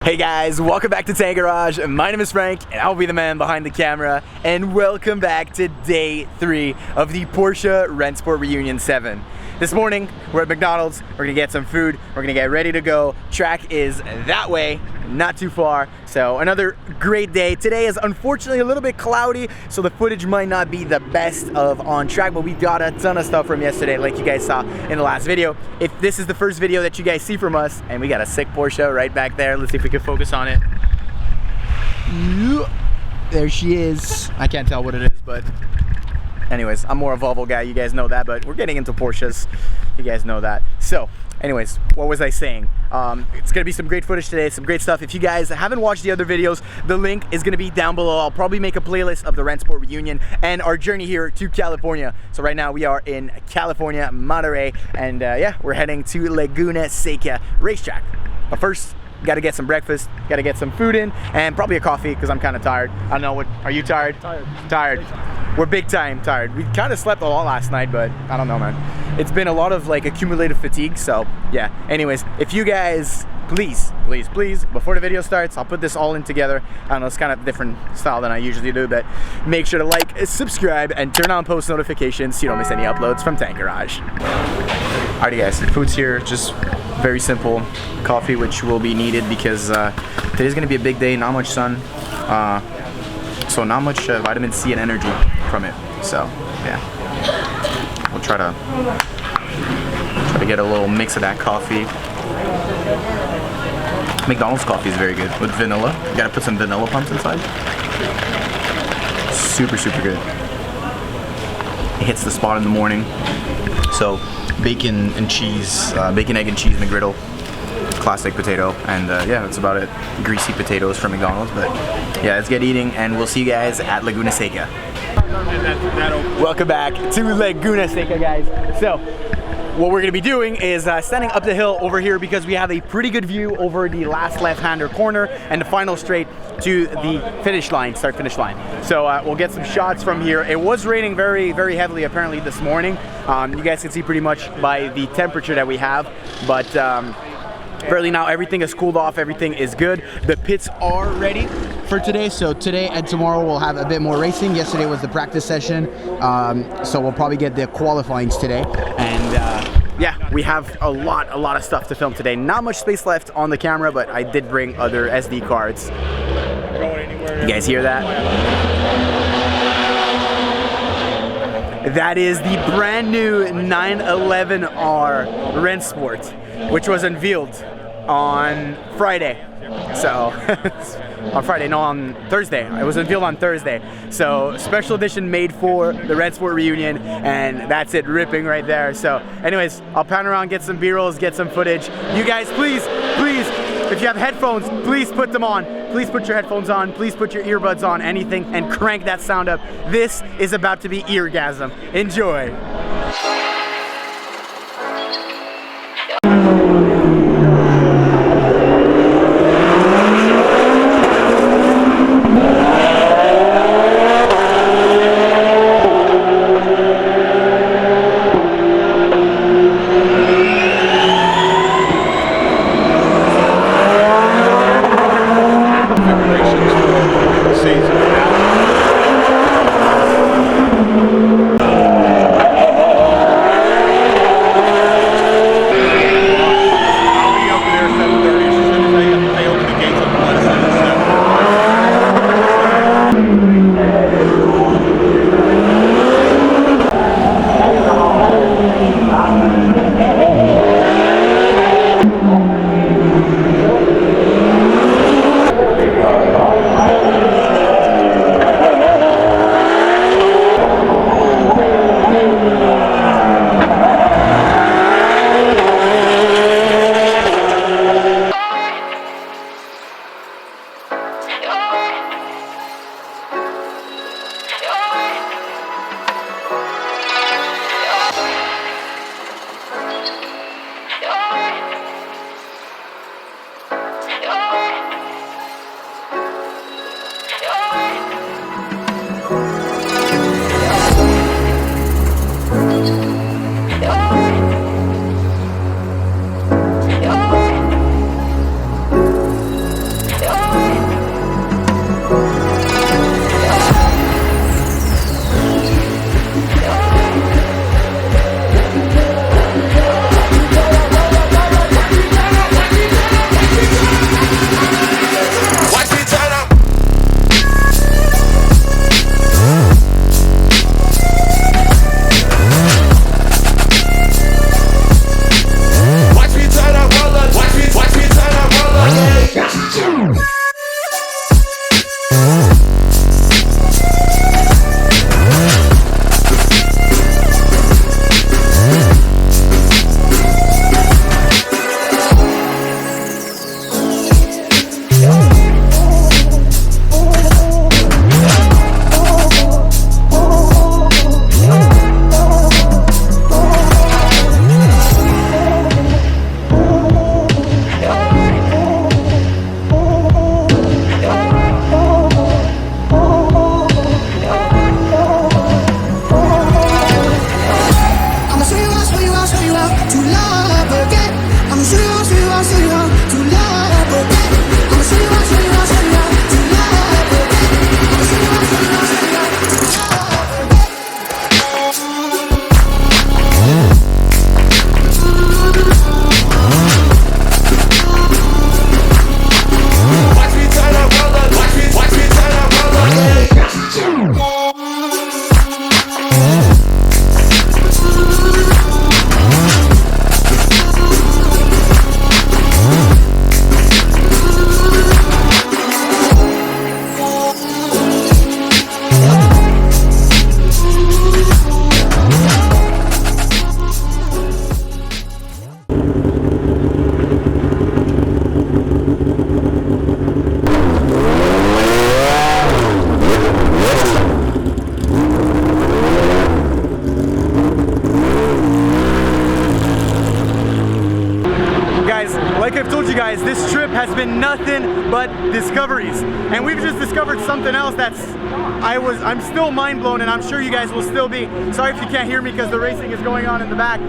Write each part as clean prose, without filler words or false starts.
Hey guys, welcome back to Tank Garage. My name is Frank and I'll be the man behind the camera, and welcome back to day 3 of the Porsche RENNSPORT Reunion 7. This morning we're at McDonald's, we're gonna get some food, we're gonna get ready to go. Track is that way, not too far. So another great day. Today is unfortunately a little bit cloudy, so the footage might not be the best of on track, but we got a ton of stuff from yesterday like you guys saw in the last video. If this is the first video that you guys see from us, and we got a sick Porsche right back there. Let's see if we can focus on it. There she is. I can't tell what it is, but anyways, I'm more a Volvo guy, you guys know that, but we're getting into Porsches, you guys know that. So anyways, what was I saying? It's gonna be some great footage today, some great stuff. If you guys haven't watched the other videos, the link is gonna be down below. I'll probably make a playlist of the RENNSPORT Reunion and our journey here to California. So right now we are in California, Monterey, and yeah, we're heading to Laguna Seca racetrack. But first, gotta get some breakfast, gotta get some food in, and probably a coffee because I'm kind of tired. I don't know, what, are you tired? Tired. We're big time tired. We kind of slept a lot last night, but I don't know, man. It's been a lot of like accumulated fatigue, so yeah. Anyways, if you guys, please, before the video starts, I'll put this all in together. I don't know, it's kind of different style than I usually do, but make sure to like, subscribe, and turn on post notifications so you don't miss any uploads from Tank Garage. Alrighty guys, food's here, just very simple. Coffee, which will be needed because today's gonna be a big day, not much sun. So not much vitamin C and energy from it. So yeah, we'll try to get a little mix of that coffee. McDonald's coffee is very good with vanilla. You gotta put some vanilla pumps inside. Super good. It hits the spot in the morning. So bacon and cheese, bacon, egg and cheese McGriddle, classic potato, and yeah, that's about it. Greasy potatoes from McDonald's, but yeah, let's get eating and we'll see you guys at Laguna Seca. Welcome back to Laguna Seca, guys. So what we're gonna be doing is standing up the hill over here because we have a pretty good view over the last left-hander corner and the final straight to the finish line, start finish line. So we'll get some shots from here. It was raining very heavily apparently this morning. You guys can see pretty much by the temperature that we have, but apparently now everything is cooled off, everything is good. The pits are ready for today, so today and tomorrow we'll have a bit more racing. Yesterday was the practice session, so we'll probably get the qualifyings today. And yeah, we have a lot of stuff to film today. Not much space left on the camera, but I did bring other SD cards. You guys hear that? That is the brand new 911R RENNSPORT, which was unveiled on Friday. So on Thursday. It was unveiled on Thursday. So special edition made for the RENNSPORT Reunion, and that's it, ripping right there. So anyways, I'll pan around, get some B-rolls, get some footage. You guys, please, if you have headphones, please put them on. Please put your headphones on, please put your earbuds on, anything, and crank that sound up. This is about to be eargasm. Enjoy. Like I've told you guys, this trip has been nothing but discoveries, and we've just discovered something else that's I'm still mind blown, and I'm sure you guys will still be. Sorry if you can't hear me because the racing is going on in the back.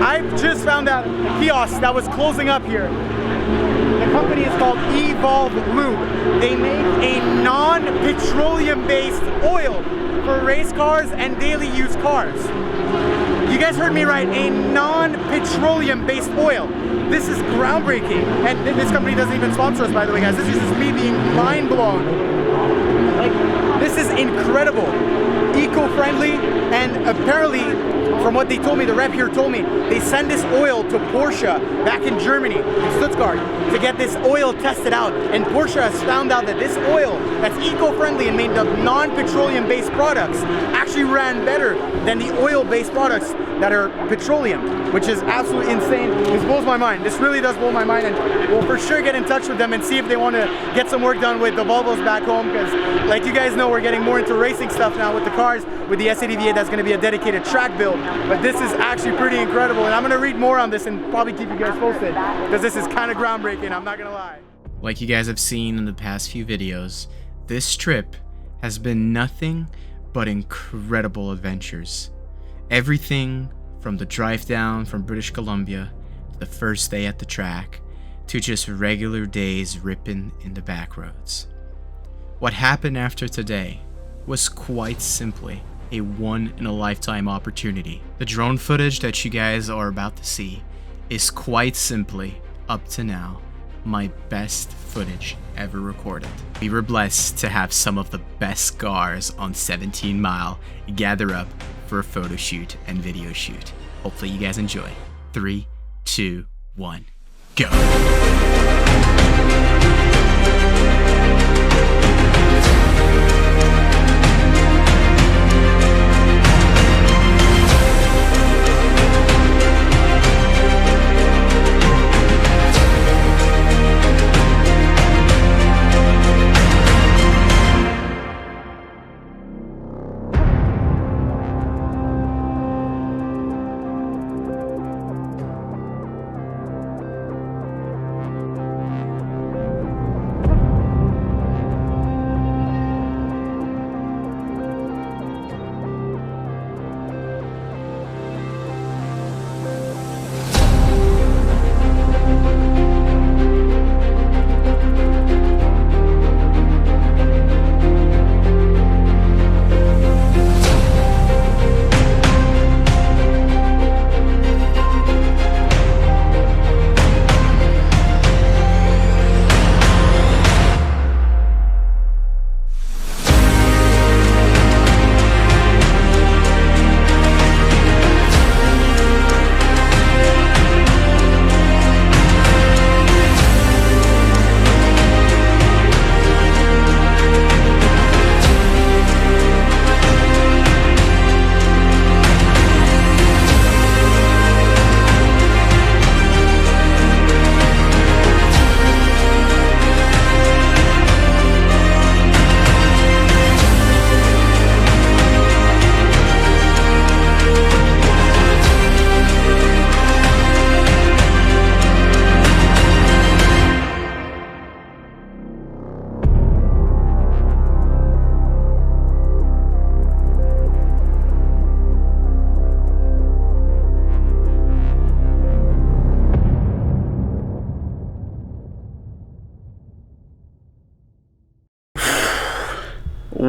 I've just found out a kiosk that was closing up here. The company is called Evolve Lube. They make a non-petroleum based oil for race cars and daily use cars. You guys heard me right, a non-petroleum based oil. This is groundbreaking, and this company doesn't even sponsor us, by the way, guys. This is just me being mind blown. Like, this is incredible, eco-friendly, and apparently, from what they told me, the rep here told me, they send this oil to Porsche back in Germany, in Stuttgart, to get this oil tested out. And Porsche has found out that this oil that's eco-friendly and made of non-petroleum based products actually ran better than the oil-based products that are petroleum, which is absolutely insane. This blows my mind. This really does blow my mind, and we'll for sure get in touch with them and see if they want to get some work done with the Volvos back home, because like you guys know, we're getting more into racing stuff now with the cars. With the S80V8, that's going to be a dedicated track build, but this is actually pretty incredible, and I'm going to read more on this and probably keep you guys posted, because this is kind of groundbreaking, I'm not going to lie. Like you guys have seen in the past few videos, this trip has been nothing but incredible adventures. Everything from the drive down from British Columbia to the first day at the track to just regular days ripping in the back roads. What happened after today was quite simply a one-in-a-lifetime opportunity. The drone footage that you guys are about to see is quite simply, up to now, my best footage ever recorded. We were blessed to have some of the best cars on 17 Mile gather up for a photo shoot and video shoot. Hopefully you guys enjoy. 3, 2, 1, go!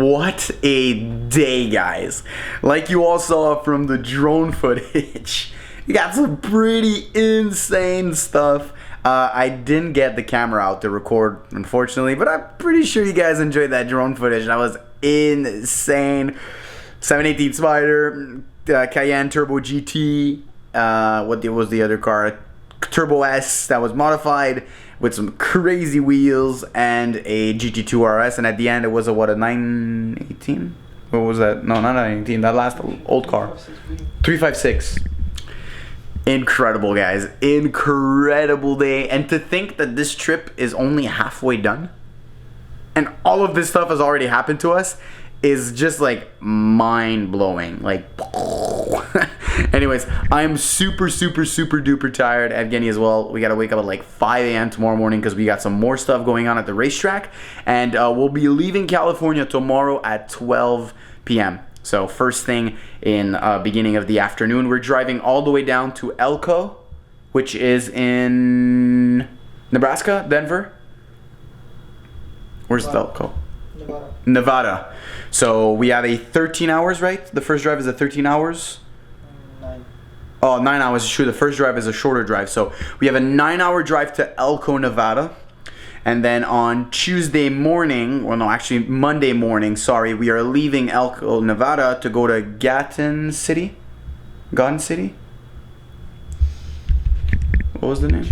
What a day, guys. Like you all saw from the drone footage, you got some pretty insane stuff. I didn't get the camera out to record, unfortunately, but I'm pretty sure you guys enjoyed that drone footage. That was insane. 718 Spider, Cayenne Turbo GT, what was the other car? Turbo S that was modified with some crazy wheels and a GT2 RS, and at the end it was a 918? What was that? No, not 918, that last old car. 356. Incredible, guys. Incredible day. And to think that this trip is only halfway done and all of this stuff has already happened to us is just like mind-blowing. Like anyways, I'm super duper tired. Evgeny as well. We gotta wake up at like 5 a.m. tomorrow morning because we got some more stuff going on at the racetrack, and we'll be leaving California tomorrow at 12 p.m. So first thing in beginning of the afternoon, we're driving all the way down to Elko, which is in Nebraska, Denver. Where's Elko? Nevada. So we have a 13 hours, right? The first drive is a 13 hours. 9. Oh, 9 hours is true. The first drive is a shorter drive. So we have a 9-hour drive to Elko, Nevada. And then on Tuesday morning, well, no, actually Monday morning, sorry, we are leaving Elko, Nevada to go to Gatton City? Gatton City? What was the name?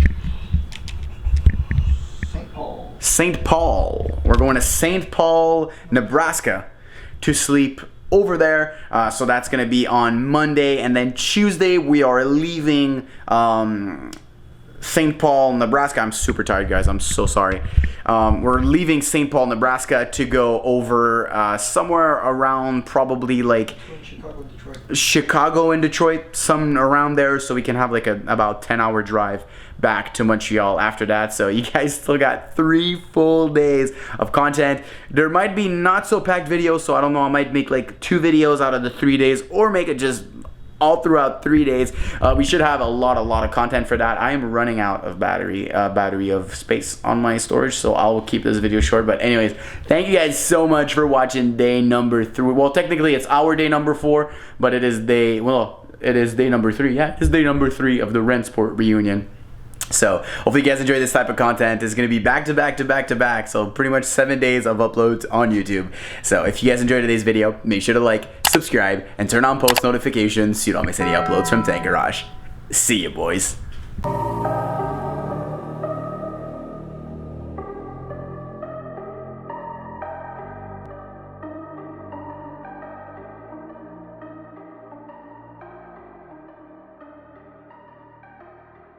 St. Paul. St. Paul. We're going to St. Paul, Nebraska to sleep over there. So that's going to be on Monday. And then Tuesday, we are leaving St. Paul, Nebraska. I'm super tired, guys. I'm so sorry. We're leaving St. Paul, Nebraska to go over somewhere around probably like Chicago and Detroit, some around there, so we can have like a about 10-hour drive back to Montreal after that. So you guys still got 3 full days of content. There might be not so packed videos, so I don't know, I might make like 2 videos out of the 3 days, or make it just all throughout 3 days. We should have a lot of content for that. I am running out of battery of space on my storage, so I'll keep this video short. But anyways, thank you guys so much for watching day number 3. Well, technically it's our day number 4, but it is day number 3. Yeah, it's day number 3 of the RENNSPORT reunion. So hopefully you guys enjoy this type of content. It's going to be back to back, so pretty much 7 days of uploads on YouTube. So if you guys enjoyed today's video, make sure to like, subscribe, and turn on post notifications so you don't miss any uploads from Tank Garage. See you, boys.